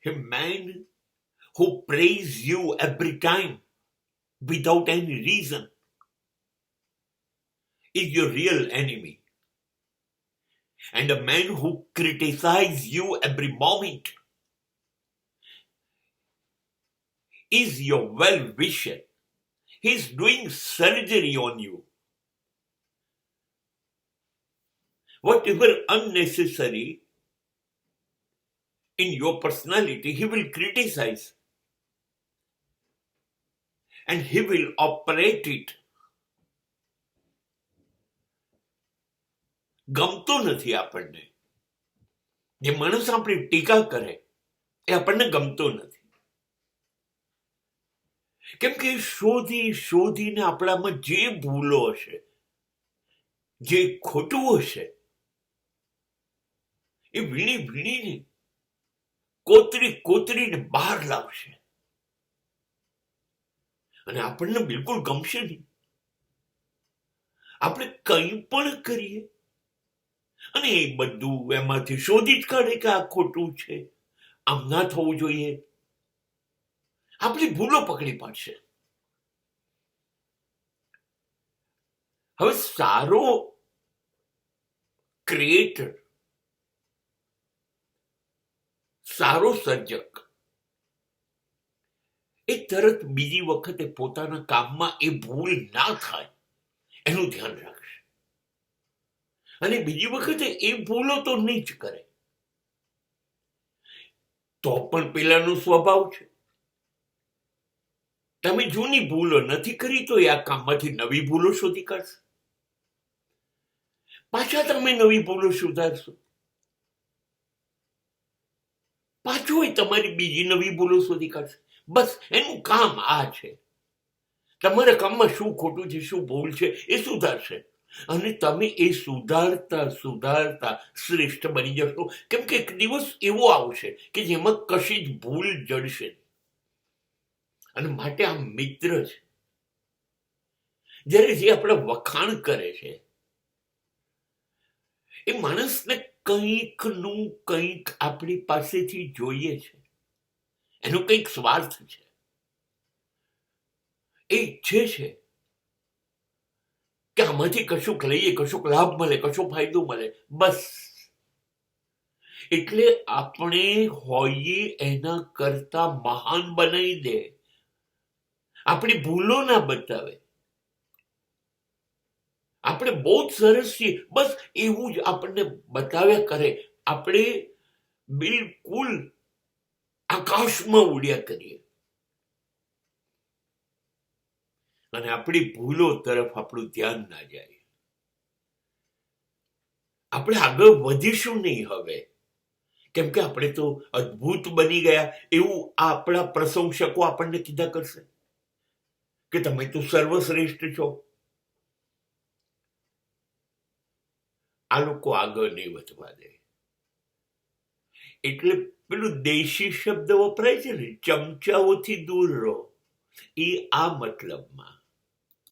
A man who praises you every time without any reason is your real enemy. And a man who criticizes you every moment is your well-wisher. He's doing surgery on you. Whatever unnecessary in your personality, he will criticize. And he will operate it. ગમતો નથી આપણને. જે માણસ આપણી ટીકા કરે એ આપણને ગમતો નથી. કેમ કે શોધીને આપણામાં જે ભૂલો હશે, જે ખોટું હશે, એ વીણીને કોતરીને બહાર લાવશે. અને આપણને બિલકુલ ગમશે નહીં. આપણે કંઈ પણ કરીએ અને એ બધું એમાંથી શોધી જ કાઢે કે આ ખોટું છે, આમ ના થવું જોઈએ. આપણી ભૂલો પકડી પાડશે. હવે સારો ક્રિએટર, સારો સર્જક એ તરત બીજી વખતે પોતાના કામમાં એ ભૂલ ના થાય એનું ધ્યાન રાખશે. અને બીજી વખતે એ ભૂલો તો નહીં જ કરે. તો પણ પેલાનો સ્વભાવ છે. તમે જૂની ભૂલો નથી કરી તો એ આ કામમાંથી નવી ભૂલો શોધી કાઢશે. પાછા તમે નવી ભૂલો સુધારશો, પાછું એ તમારી બીજી નવી ભૂલો શોધી કાઢશે. બસ એનું કામ આ છે. તમારા કામમાં શું ખોટું છે, શું ભૂલ છે એ સુધારશે. અને તમે એ સુધારતા શ્રેષ્ઠ બની જશો. કેમ કે એક દિવસ એવો આવશે કે જેમાં કશી જ ભૂલ જડશે. અને માટે આ મિત્ર છે. જ્યારે જે આપણા વખાણ કરે છે એ માણસને કંઈક આપણી પાસેથી જોઈએ છે. એનો કંઈક સ્વાર્થ છે. એ ઈચ્છે છે કે આમાંથી કશુંક લઈએ, કશુંક લાભ મળે, કશો ફાયદો મળે. બસ એટલે આપણે હોઈએ એના કરતા મહાન બનાવી દે. આપણી ભૂલો ના બતાવે. આપણે બહુ જ સરસ છીએ, બસ એવું જ આપણને બતાવ્યા કરે. આપણે બિલકુલ આકાશમાં ઉડ્યા કરીએ અને આપણી ભૂલો તરફ આપણું ધ્યાન ના જાય. આપણે આગળ વધીશું નહીં હવે. કેમ કે આપણે તો અદ્ભુત બની ગયા એવું આપણા પ્રશંસકો આપણને કીધા કરશે કે તમે તો સર્વશ્રેષ્ઠ છો. આ લોકો આગળ નહીં વધવા દે. એટલે પેલું દેશી શબ્દ વપરાય છે ને, ચમચાઓથી દૂર રહો, એ આ મતલબમાં.